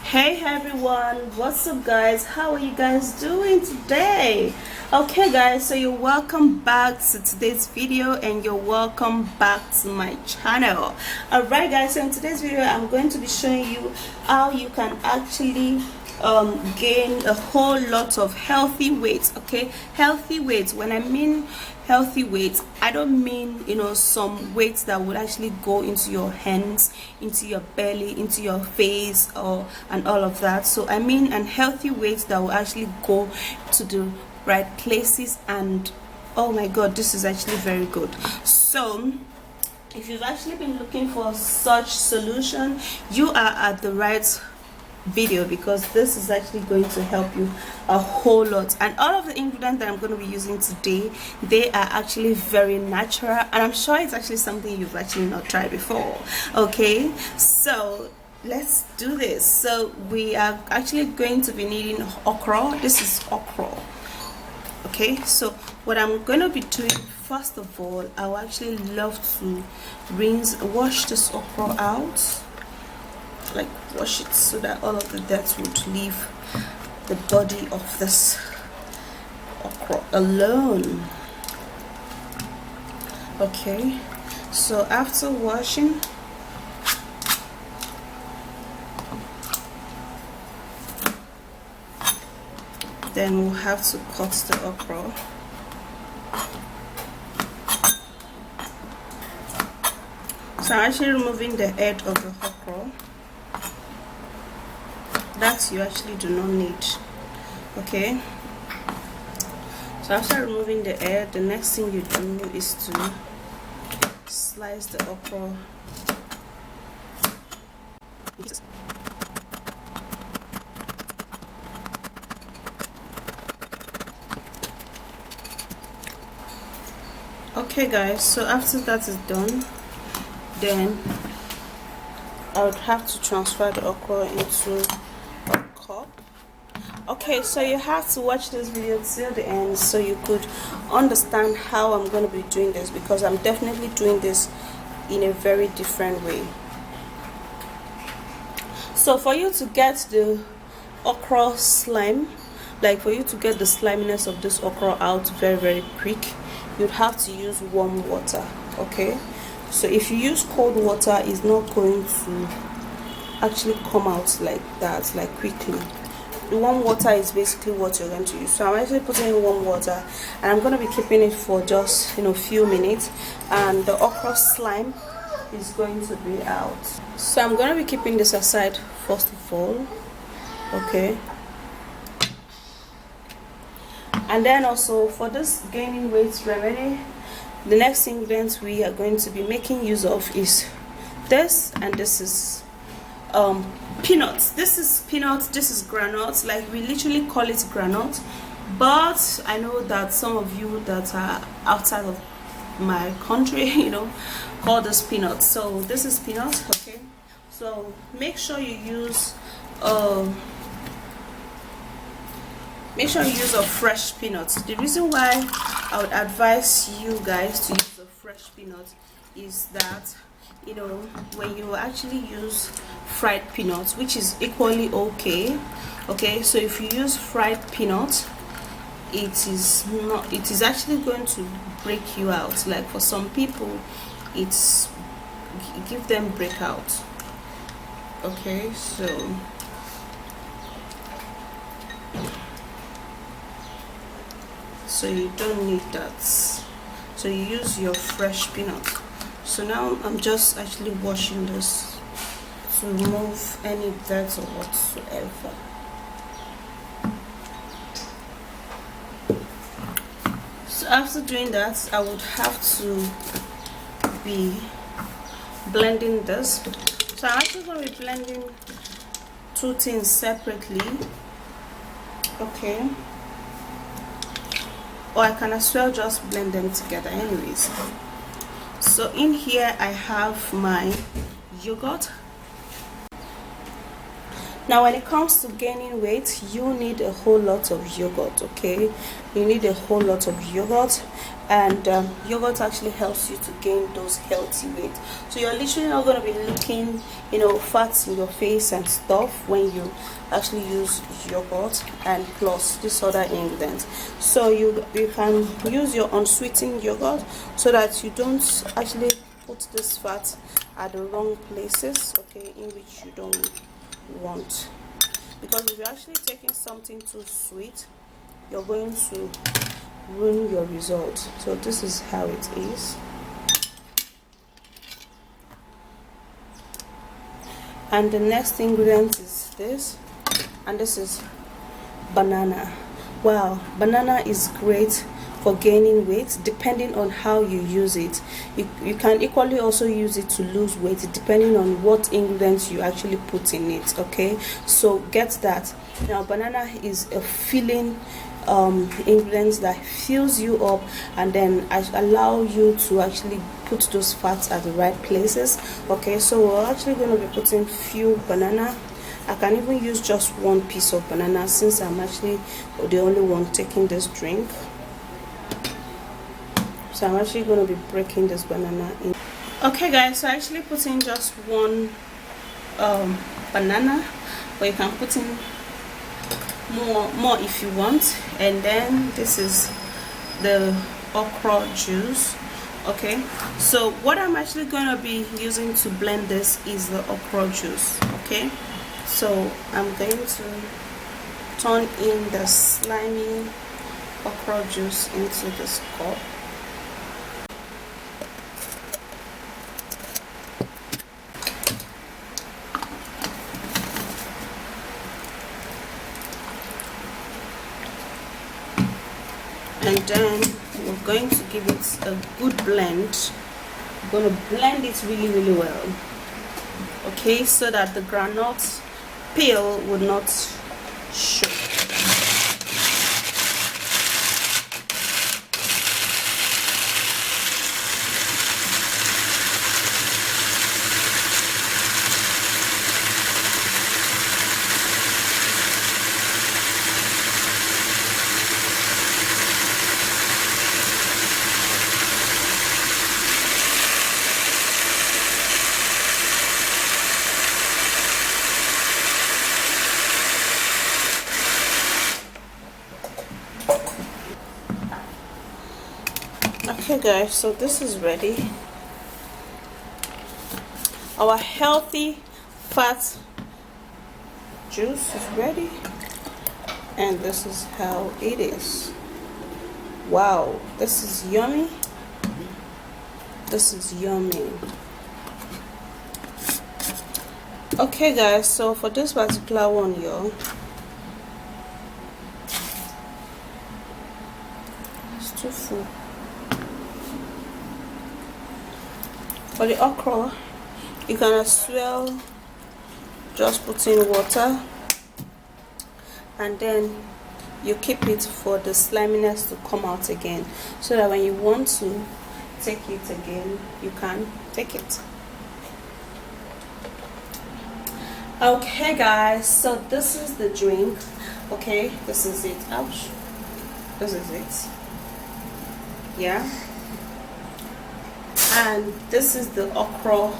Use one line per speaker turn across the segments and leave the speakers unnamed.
Hey everyone, what's up guys? How are you guys doing today? Okay guys, so you're welcome back to today's video and you're welcome back to my channel. Alright guys, so in today's video I'm going to be showing you how you can actually gain a whole lot of healthy weight. Okay, healthy weight. When I mean healthy weight, I don't mean some weights that would actually go into your hands, into your belly, into your face, and all of that. So I mean an healthy weight that will actually go to the right places. And oh my god, this is actually very good. So if you've actually been looking for such solution, you are at the right video, because this is actually going to help you a whole lot. And all of the ingredients that I'm going to be using today, they are actually very natural, and I'm sure it's actually something you've actually not tried before. Okay, so let's do this. So we are actually going to be needing okra. This is okra. Okay, so what I'm going to be doing, first of all, I will actually love to wash this okra out, like wash it so that all of the dirt would leave the body of this okra alone. Okay, so after washing, then we'll have to cut the okra. So I'm actually removing the head of the okra that you actually do not need. Okay, so after removing the head, the next thing you do is to slice the okra. Okay guys, so after that is done, then I would have to transfer the okra into a cup. Okay, so you have to watch this video till the end so you could understand how I'm going to be doing this, because I'm definitely doing this in a very different way. So for you to get the okra slime, like for you to get the sliminess of this okra out very quick, you'd have to use warm water. Okay, so if you use cold water, it's not going to actually come out like that, like quickly. The warm water is basically what you're going to use. So I'm actually putting in warm water, and I'm going to be keeping it for just few minutes, and the okra slime is going to be out. So I'm going to be keeping this aside first of all. Okay, and then also for this gaining weight remedy, the next ingredient we are going to be making use of is this, and this is peanuts. This is peanuts, this is granules. Like, we literally call it granite, but I know that some of you that are outside of my country call this peanuts. So this is peanuts. Okay, so make sure you use a fresh peanut. The reason why I would advise you guys to use a fresh peanut is that when you actually use fried peanuts, which is equally okay, so if you use fried peanuts, it is actually going to break you out. Like, for some people, it give them breakout. Okay, so you don't need that. So you use your fresh peanut. So now I'm just actually washing this to remove any dirt or whatsoever. So after doing that, I would have to be blending this. So I'm actually going to be blending two things separately. Okay, or I can as well just blend them together anyways. So in here I have my yogurt. Now when it comes to gaining weight, you need a whole lot of yogurt. Okay, you need a whole lot of yogurt, and yogurt actually helps you to gain those healthy weight. So you're literally not going to be looking, you know, fat in your face and stuff when you actually use yogurt and plus this other ingredients. So you can use your unsweetened yogurt so that you don't actually put this fat at the wrong places, okay, in which you don't want. Because if you're actually taking something too sweet, you're going to ruin your result. So this is how it is. And the next ingredient is this, and this is banana. Wow, banana is great for gaining weight depending on how you use it. You can equally also use it to lose weight depending on what ingredients you actually put in it. Okay, so get that. Now banana is a filling ingredients that fills you up and then allow you to actually put those fats at the right places. Okay, so we're actually going to be putting few banana. I can even use just one piece of banana since I'm actually the only one taking this drink. So I'm actually going to be breaking this banana in. Okay guys, so I actually put in just one banana, but you can put in more if you want. And then this is the okra juice. Okay, so what I'm actually going to be using to blend this is the okra juice. Okay, so I'm going to turn in the slimy okra juice into this cup. And then we're going to give it a good blend. We're going to blend it really well, okay, so that the granite peel would not show. Okay guys, so this is ready. Our healthy fat juice is ready, and this is how it is. Wow, this is yummy. This is yummy. Okay guys, so for this particular one, y'all, it's too full. For the okra, you can as well just put in water, and then you keep it for the sliminess to come out again, so that when you want to take it again, you can take it. Okay guys, so this is the drink. Okay, this is it. Ouch, this is it. Yeah, and this is the okra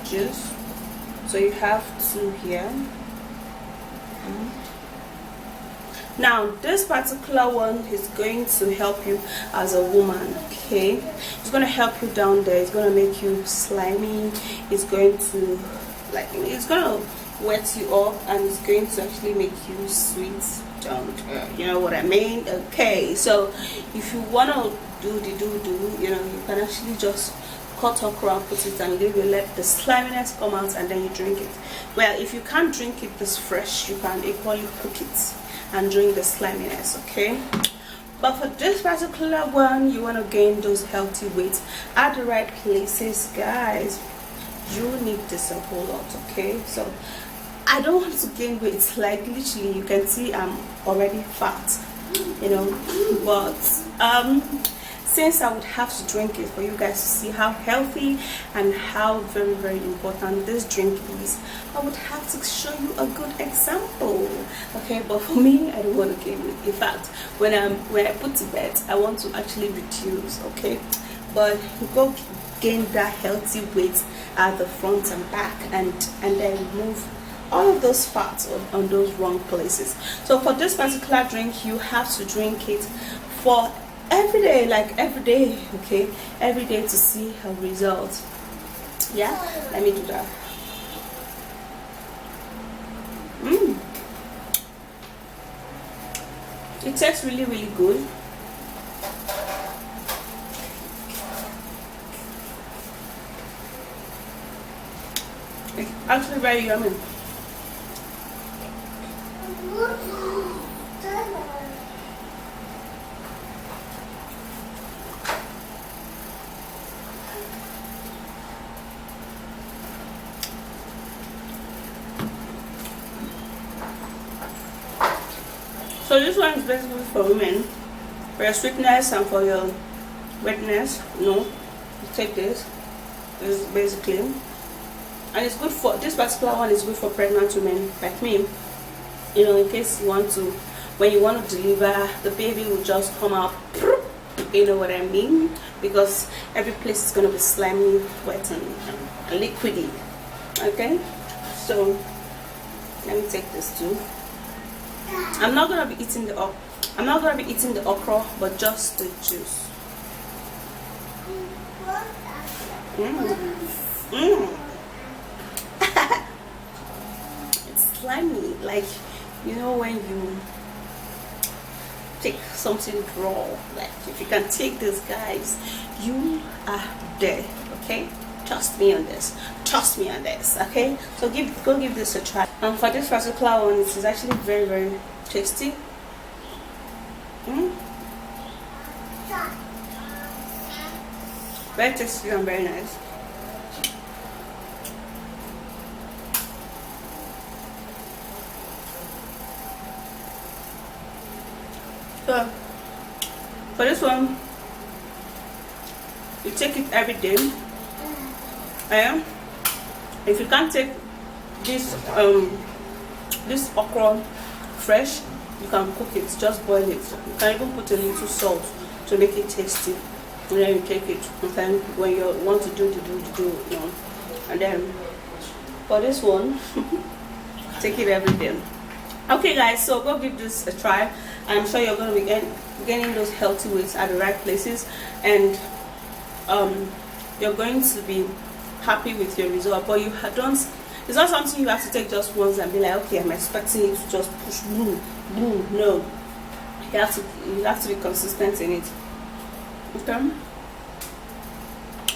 juice. So you have two here. Now this particular one is going to help you as a woman. Okay, it's going to help you down there. It's going to make you slimy. It's going to, like, it's going to wet you up, and it's going to actually make you sweet down there. You know what I mean? Okay, so if you want to do the you know, you can actually just cut okra, put it, and leave it, let the sliminess come out, and then you drink it. Well, if you can't drink it this fresh, you can equally cook it and drink the sliminess. Okay, but for this particular one, you want to gain those healthy weights at the right places, guys. You need this a whole lot. Okay, so I don't want to gain weight, like literally you can see I'm already fat, you know, but since I would have to drink it for you guys to see how healthy and how very, very important this drink is, I would have to show you a good example. Okay, but for me, I don't want to gain weight. In fact, when I put to bed, I want to actually reduce. Okay, but go gain that healthy weight at the front and back, and then remove all of those fats on those wrong places. So for this particular drink, you have to drink it for every day, like every day. Okay, every day, to see a result. Yeah, let me do that. It tastes really, really good. It's actually very yummy. So this one is basically for women, for your sweetness and for your wetness. You take this. This is basically, and it's good for, this particular one is good for pregnant women like me. In case you want to, when you want to deliver, the baby will just come out. You know what I mean? Because every place is gonna be slimy, wet, and liquidy. Okay, so let me take this too. I'm not gonna be eating the okra, but just the juice. It's slimy, like, when you take something raw, like if you can take this, guys, you are there. Okay, trust me on this, okay? So go give this a try. And for this particular one, it is actually very, very tasty. Very tasty and very nice. So for this one, you take it every day. If you can't take this okra fresh, you can cook it, just boil it. You can even put a little salt to make it tasty, and then you take it. And then when you want to do, and then for this one, take it every day. Okay, guys, so go give this a try. I'm sure you're going to be getting those healthy weights at the right places, and you're going to be happy with your result. But it's not something you have to take just once and be like, okay, I'm expecting it to just push boom. No, you have to be consistent in it.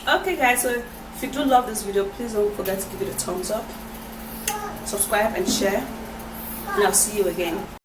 Okay, guys, so if you do love this video, please don't forget to give it a thumbs up, subscribe and share, and I'll see you again.